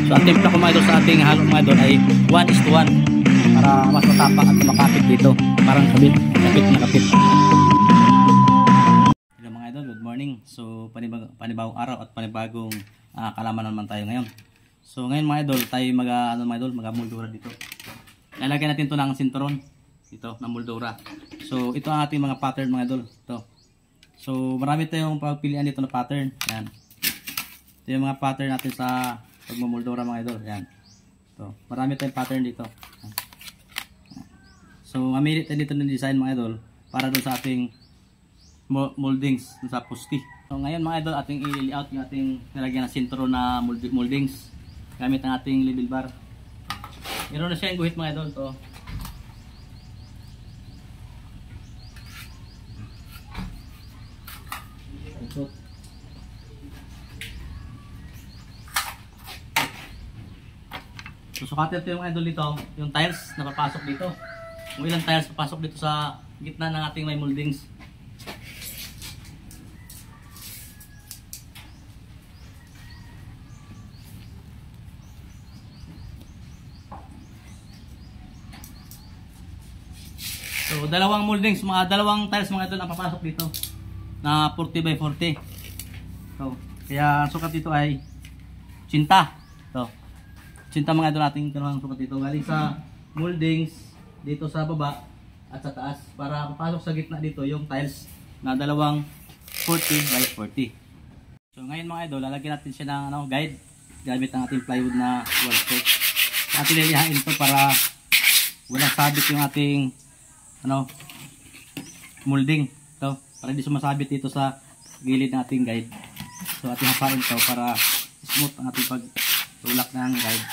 So ang timpla ko mga idol sa ating halo mga idol ay 1:1 para mas matapak at makapit dito. Parang kapit na kapit. Hello mga idol, good morning. So panibagong araw at panibagong kalaman naman tayo ngayon. So ngayon mga idol, tayo mag-moldura dito. Lalagyan natin to ng sinturon dito na moldura. So ito ang ating mga pattern mga idol. Ito. So marami tayong pagpilian dito na pattern. Yan. Ito yung mga pattern natin sa pagmomoldura mga idol. Yan. Ito. Marami tayong pattern dito. Yan. So mamili tayo dito ng design mga idol para doon sa ating moldings sa pusti. So ngayon mga idol, ating i-layout yung ating nilagyan ng sinturon na moldings gamit ang ating level bar. Meron na siya yung guhit mga idol. To. Susukatin ito yung idol dito, yung tiles na papasok dito. Kung ilang tiles papasok dito sa gitna ng ating may moldings. So dalawang moldings, dalawang tiles mga idol ang papasok dito na 40 by 40. So kaya ang sukat dito ay 80. So 80 mga idol ating dalawang sukat dito galing sa moldings dito sa baba at sa taas para papasok sa gitna dito yung tiles na dalawang 40 by 40. So ngayon mga idol, lalagyan natin siya ng guide gamit ang ating plywood na wall strip. Atin lilihain ito para walang sabit yung ating molding. Ito, para hindi sumasabit dito sa gilid ng ating guide. So ating hapain ito para smooth ang ating pagtulak ng guide.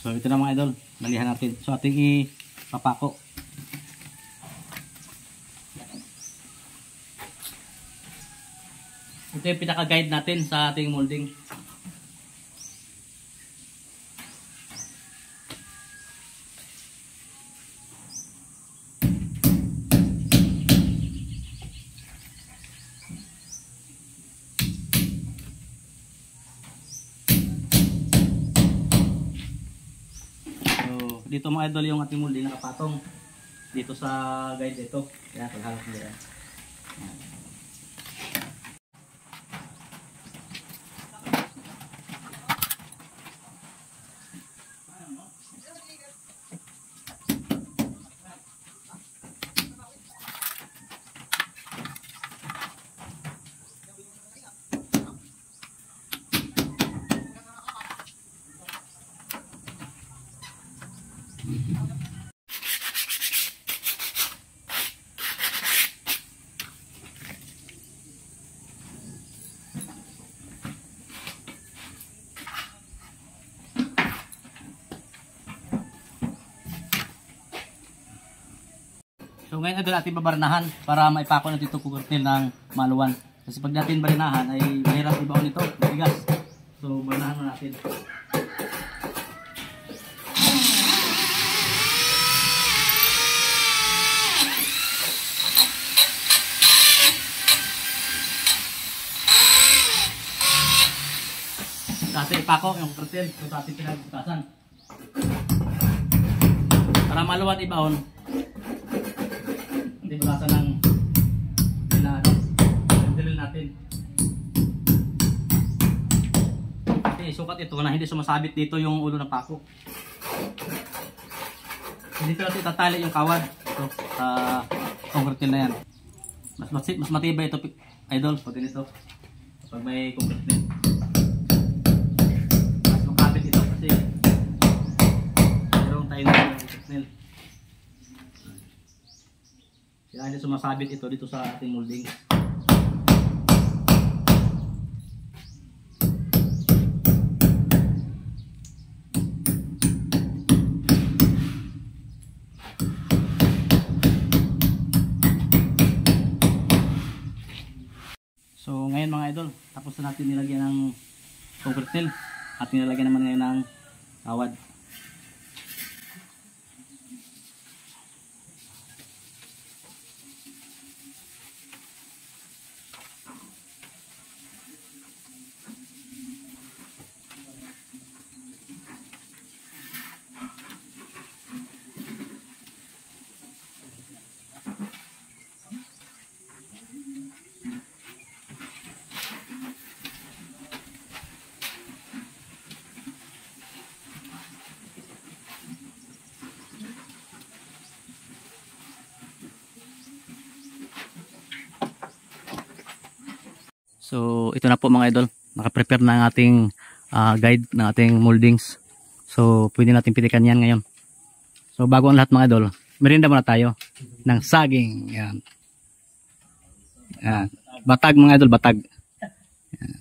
So ito na mga idol, nalihan natin. So ating ipapako. Ito yung pinaka-guide natin sa ating molding. Dito mga idol yung ating molding nakapatong dito sa guide dito. Yan, paghalap nila yan. So ngayon idol ating babarnahan para maipako natin itong kurtil ng maluwan. Kasi pag natin barinahan ay mahirap ibaon ito, matigas. So barnahan na natin. Natin ipako yung kurtil sa ating pinagbukasan. Para maluwan ibaon. Bulasan ng drill natin. Okay, sukat ito na hindi sumasabit dito yung ulo ng pako. Dito natin itatali yung kawad ito sa concrete na yan. Mas matibay ito idol pag ganito. Pag may concrete nail. Mas makapit ito kasi mayroong tayo na concrete nail. Kaya hindi sumasabit ito dito sa ating molding. So ngayon mga idol, tapos na natin nilagyan ng concrete nail at nilagyan naman ngayon ng kawad. So ito na po mga idol, naka-prepare na ang ating guide ng ating moldings. So pwede natin pitikan yan ngayon. So bago ang lahat mga idol, merienda muna tayo ng saging. Yan. Yan. Batag mga idol, batag. Yan.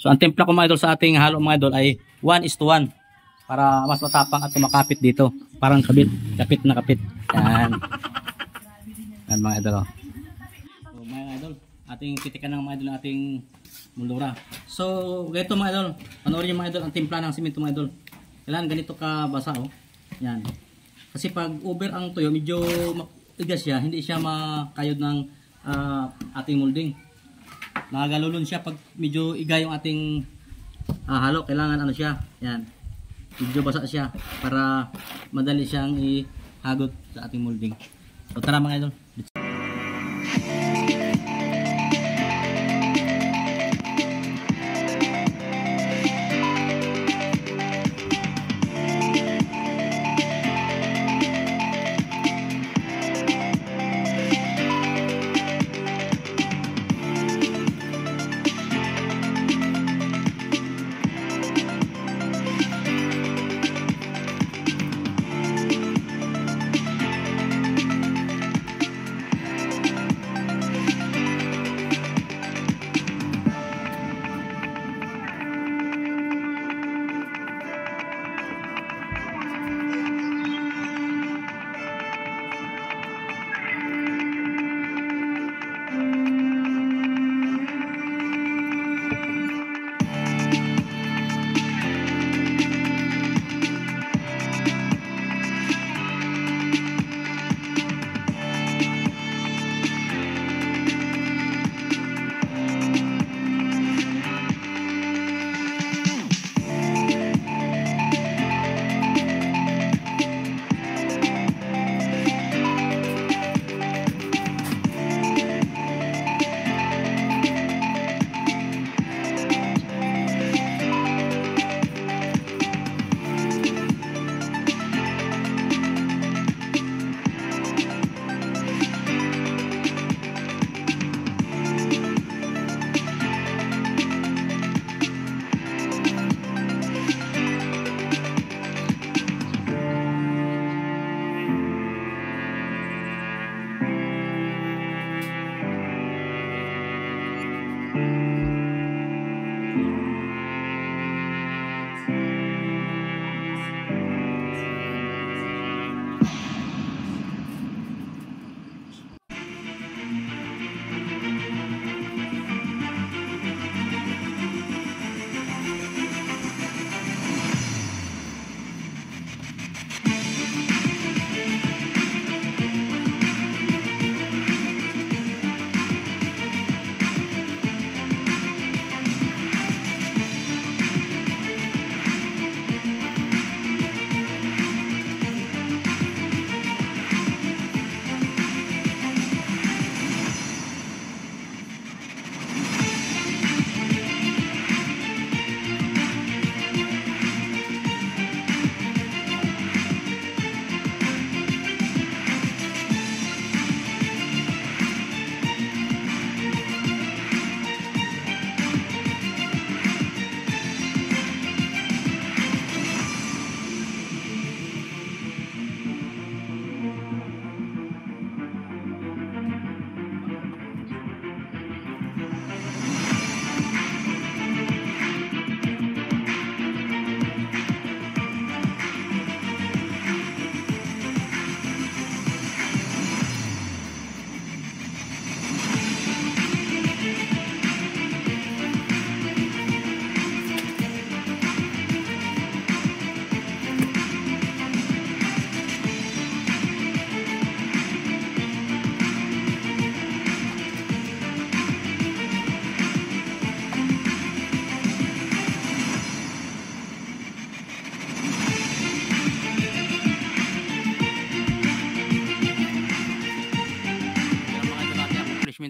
So ang timpla ko mga idol sa ating halo mga idol ay 1:1 para mas matapang at tumakapit dito. Parang kapit na kapit. Yan. Yan mga idol. So mga idol, ating pitikan ng mga idol ng ating moldura. So ganito mga idol, panoorin niyo mga idol ang timpla ng simento mga idol. Kailangan ganito ka basa oh. Yan. Kasi pag over ang tuyo, medyo tigas siya, hindi siya makayod ng ating molding. Nagagalulon siya pag medyo iga yung ating halo. Kailangan ano siya, yan. Medyo basa siya para madali siyang ihagot sa ating molding. So tara mga idol.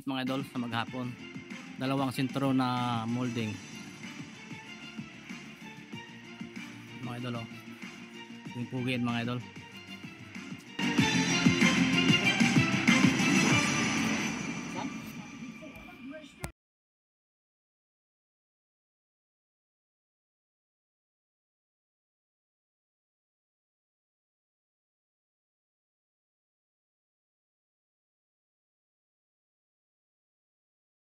Mga idol sa maghapon, dalawang sentro na molding mga idol, yung pugian mga idol.